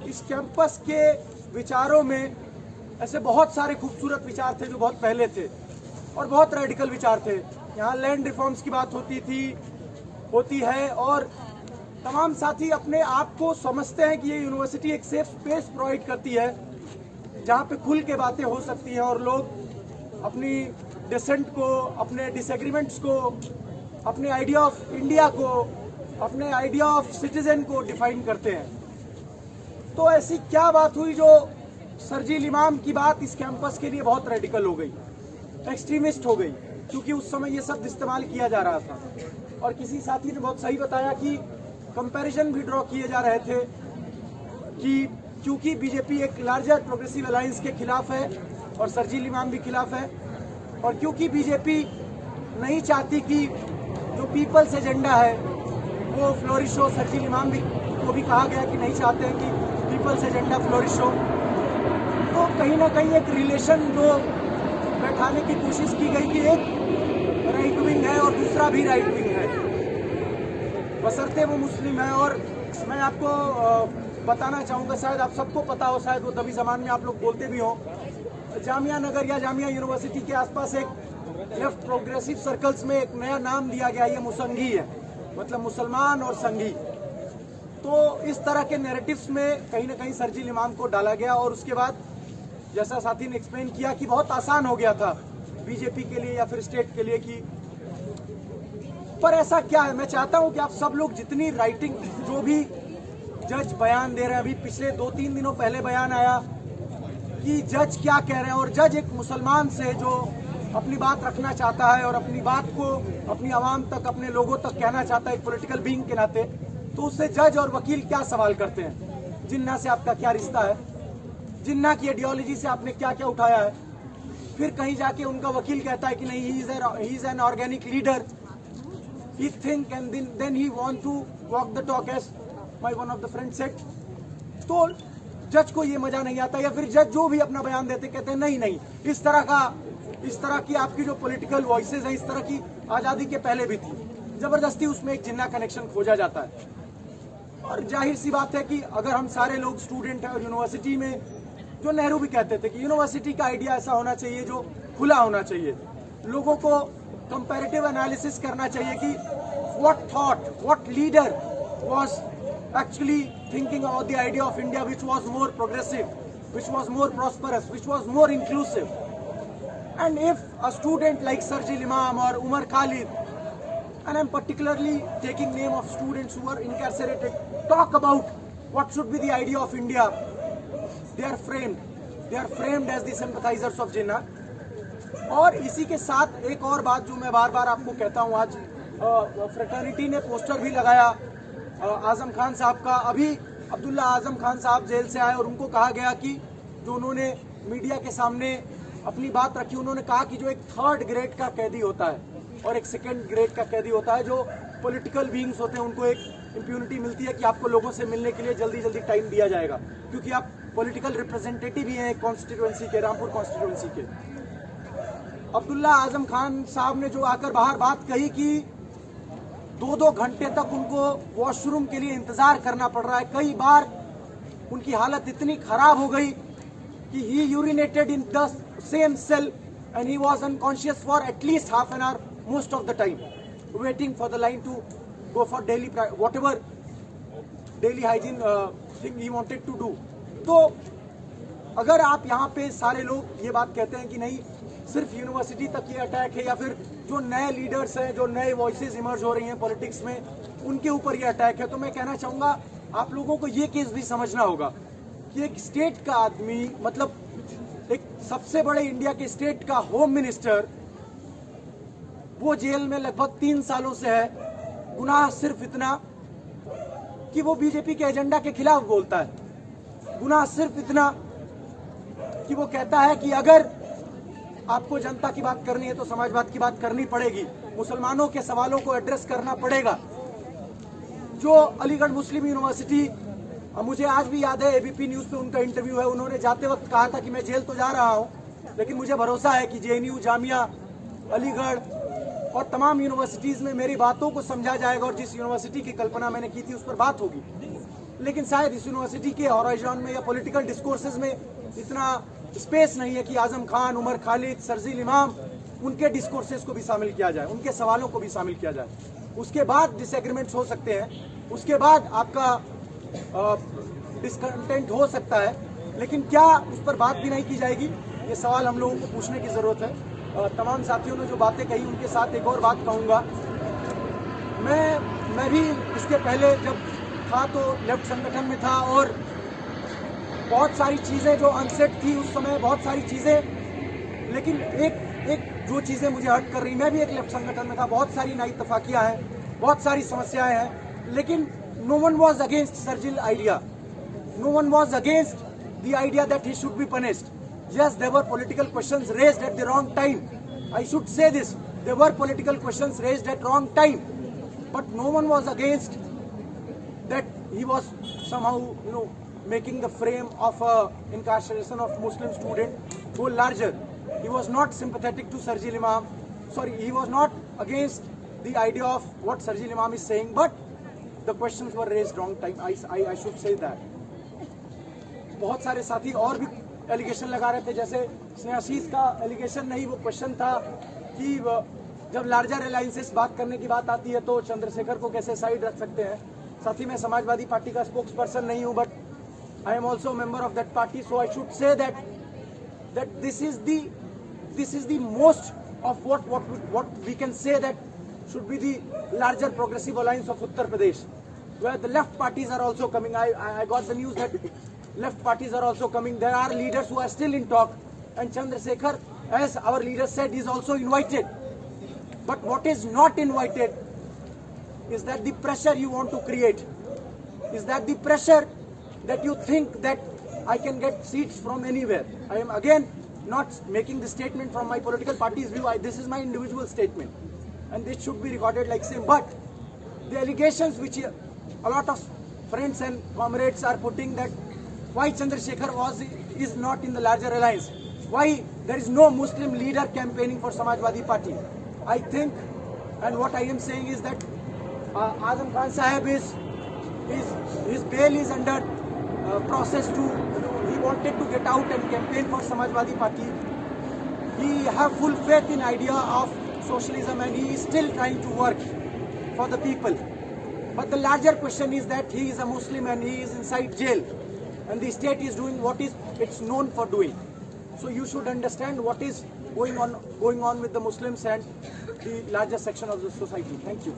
इस कैंपस के विचारों में ऐसे बहुत सारे खूबसूरत विचार थे जो बहुत पहले थे और बहुत रेडिकल विचार थे। यहाँ लैंड रिफॉर्म्स की बात होती है और तमाम साथी अपने आप को समझते हैं कि ये यूनिवर्सिटी एक सेफ स्पेस प्रोवाइड करती है जहाँ पे खुल के बातें हो सकती हैं और लोग अपनी डिसेंट को, अपने डिसएग्रीमेंट्स को, अपने आइडिया ऑफ इंडिया को, अपने आइडिया ऑफ सिटीजन को डिफाइन करते हैं। तो ऐसी क्या बात हुई जो शरजील इमाम की बात इस कैंपस के लिए बहुत रेडिकल हो गई, एक्सट्रीमिस्ट हो गई, क्योंकि उस समय ये शब्द इस्तेमाल किया जा रहा था। और किसी साथी ने बहुत सही बताया कि कंपैरिजन भी ड्रॉ किए जा रहे थे कि क्योंकि बीजेपी एक लार्जर प्रोग्रेसिव अलायंस के खिलाफ है और शरजील इमाम भी खिलाफ है, और क्योंकि बीजेपी नहीं चाहती कि जो पीपल्स एजेंडा है वो फ्लोरिश हो, शरजील इमाम को भी कहा गया कि नहीं चाहते हैं कि पीपल्स एजेंडा फ्लोरिश हो, तो कहीं ना कहीं एक रिलेशन जो बैठाने की कोशिश की गई कि एक राइट विंग है और दूसरा भी राइट विंग है, बशर्ते वो मुस्लिम है। और मैं आपको बताना चाहूँगा, शायद आप सबको पता हो, शायद वो दबी ज़बान में आप लोग बोलते भी हो, जामिया नगर या जामिया यूनिवर्सिटी के आसपास एक लेफ्ट प्रोग्रेसिव सर्कल्स में एक नया नाम दिया गया, ये मुसंगी है, मतलब मुसलमान और संघी। तो इस तरह के नैरेटिव्स में कहीं ना कहीं शरजील इमाम को डाला गया और उसके बाद जैसा साथी ने एक्सप्लेन किया कि बहुत आसान हो गया था बीजेपी के लिए या फिर स्टेट के लिए कि, पर ऐसा क्या है। मैं चाहता हूं कि आप सब लोग जितनी राइटिंग, जो भी जज बयान दे रहे हैं, अभी पिछले 2-3 दिनों पहले बयान आया कि जज क्या कह रहे हैं, और जज एक मुसलमान से जो अपनी बात रखना चाहता है और अपनी बात को अपनी आवाम तक, अपने लोगों तक कहना चाहता है एक पॉलिटिकल बीइंग के नाते, तो उससे जज और वकील क्या सवाल करते हैं, जिन्ना से आपका क्या रिश्ता है, जिन्ना की आइडियोलॉजी से आपने क्या क्या उठाया है। फिर कहीं जाके उनका वकील कहता है कि नहीं, he is an organic leader, he think and then he want to walk the talk, as my one of the friends said। तो जज को ये मजा नहीं आता, या फिर जज जो भी अपना बयान देते कहते हैं नहीं, इस तरह की आपकी जो पॉलिटिकल वॉइसेस हैं, इस तरह की आज़ादी के पहले भी थी, जबरदस्ती उसमें एक जिन्ना कनेक्शन खोजा जाता है। और जाहिर सी बात है कि अगर हम सारे लोग स्टूडेंट हैं और यूनिवर्सिटी में, जो नेहरू भी कहते थे कि यूनिवर्सिटी का आइडिया ऐसा होना चाहिए जो खुला होना चाहिए, लोगों को कंपैरेटिव एनालिसिस करना चाहिए कि what leader was actually thinking about the idea of India, which was more progressive, which was more prosperous, which was more inclusive. And if a student like Shardil Imam or Umar Khalid, and I'm particularly taking name of students who are incarcerated, talk about what should be the idea of India, they are framed as the sympathizers of Jinnah। और इसी के साथ एक और बात जो मैं बार बार आपको कहता हूँ, आज फ्रेटर्निटी ने पोस्टर भी लगाया आजम खान साहब का। अभी अब्दुल्ला आजम खान साहब जेल से आए और उनको कहा गया कि जो उन्होंने मीडिया के सामने अपनी बात रखी, उन्होंने कहा कि जो एक 3rd ग्रेड का कैदी होता है और एक 2nd ग्रेड का कैदी होता है, जो पॉलिटिकल बीइंग्स होते हैं, उनको एक इम्प्यूनिटी मिलती है कि आपको लोगों से मिलने के लिए जल्दी टाइम दिया जाएगा, क्योंकि आप पॉलिटिकल रिप्रेजेंटेटिव ही हैं कॉन्स्टिट्यूएंसी के, रामपुर कॉन्स्टिट्यूएंसी के। अब्दुल्ला आजम खान साहब ने जो आकर बाहर बात कही कि 2-2 घंटे तक उनको वॉशरूम के लिए इंतजार करना पड़ रहा है, कई बार उनकी हालत इतनी खराब हो गई कि he urinated in the same cell and he was unconscious for at least half an hour most of the time, waiting for the line to go for daily whatever daily hygiene thing he wanted to do. तो अगर आप यहाँ पे सारे लोग ये बात कहते हैं कि नहीं, सिर्फ यूनिवर्सिटी तक ये अटैक है, या फिर जो नए लीडर्स हैं, जो नए वॉइसेस इमर्ज हो रही हैं पॉलिटिक्स में, उनके ऊपर ये अटैक है, तो मैं कहना चाहूँगा आप लोगों को ये केस भी समझना होगा कि एक स्टेट का आदमी, मतलब एक सबसे बड़े इंडिया के स्टेट का होम मिनिस्टर, वो जेल में लगभग 3 सालों से है। गुनाह सिर्फ इतना कि वो बीजेपी के एजेंडा के खिलाफ बोलता है, गुनाह सिर्फ इतना कि वो कहता है कि अगर आपको जनता की बात करनी है तो समाजवाद की बात करनी पड़ेगी, मुसलमानों के सवालों को एड्रेस करना पड़ेगा। जो अलीगढ़ मुस्लिम यूनिवर्सिटी, मुझे आज भी याद है एबीपी न्यूज़ पे उनका इंटरव्यू है, उन्होंने जाते वक्त कहा था कि मैं जेल तो जा रहा हूं, लेकिन मुझे भरोसा है कि जेएनयू, जामिया, अलीगढ़ और तमाम यूनिवर्सिटीज़ में मेरी बातों को समझा जाएगा और जिस यूनिवर्सिटी की कल्पना मैंने की थी उस पर बात होगी। लेकिन शायद इस यूनिवर्सिटी के हॉराइजन में या पॉलिटिकल डिस्कोर्सेज में इतना स्पेस नहीं है कि आजम खान, उमर खालिद, शर्जील इमाम, उनके डिस्कोर्सेज को भी शामिल किया जाए, उनके सवालों को भी शामिल किया जाए। उसके बाद डिसएग्रीमेंट्स हो सकते हैं, उसके बाद आपका डिसकंटेंट हो सकता है, लेकिन क्या उस पर बात भी नहीं की जाएगी, ये सवाल हम लोगों को पूछने की ज़रूरत है। तमाम साथियों ने जो बातें कही उनके साथ एक और बात कहूँगा। मैं भी इसके पहले जब था तो लेफ्ट संगठन में था और बहुत सारी चीज़ें जो अनसेट थी उस समय, बहुत सारी चीज़ें, लेकिन एक जो चीज़ें मुझे हर्ट कर रही, मैं भी एक लेफ्ट संगठन में था, बहुत सारी नाइतफाकियाँ हैं, बहुत सारी समस्याएं हैं, लेकिन no one was against Sharjeel idea, no one was against the idea that he should be punished. Yes, there were political questions raised at the wrong time. I should say this. There were political questions raised at wrong time. But no one was against that he was somehow, making the frame of incarceration of Muslim student go larger. He was not sympathetic to Sarjil Imam. Sorry, he was not against the idea of what Sarjil Imam is saying, but the questions were raised wrong time. I should say that. बहुत सारे साथी और भी allegation लगा रहे थे, जैसे स्नेहाशीष का एलिगेशन नहीं, वो क्वेश्चन था कि जब लार्जर अलायंसेस बात करने की बात आती है तो चंद्रशेखर को कैसे साइड रख सकते हैं। साथ ही मैं समाजवादी पार्टी का स्पोक्स पर्सन नहीं हूं, but I am also member of that party, so I should say that this is the most of what we can say that should be the larger progressive alliance of Uttar Pradesh, where the left parties are also coming. I got the news that left parties are also coming. There are leaders who are still in talk, and Chandrasekhar, as our leader said, is also invited. But what is not invited is that the pressure you want to create, is that the pressure that you think that I can get seats from anywhere. I am again not making the statement from my political party's view. This is my individual statement, and this should be recorded like same. But the allegations which a lot of friends and comrades are putting, that why Chandrasekhar is not in the larger alliance, why there is no Muslim leader campaigning for Samajwadi Party. I think, and what I am saying is that Azam Khan Sahib his bail is under process to, he wanted to get out and campaign for Samajwadi Party. He have full faith in idea of socialism and he is still trying to work for the people. But the larger question is that he is a Muslim and he is inside jail, and the state is doing what it's known for doing. So you should understand what is going on with the Muslims and the larger section of the society. Thank you.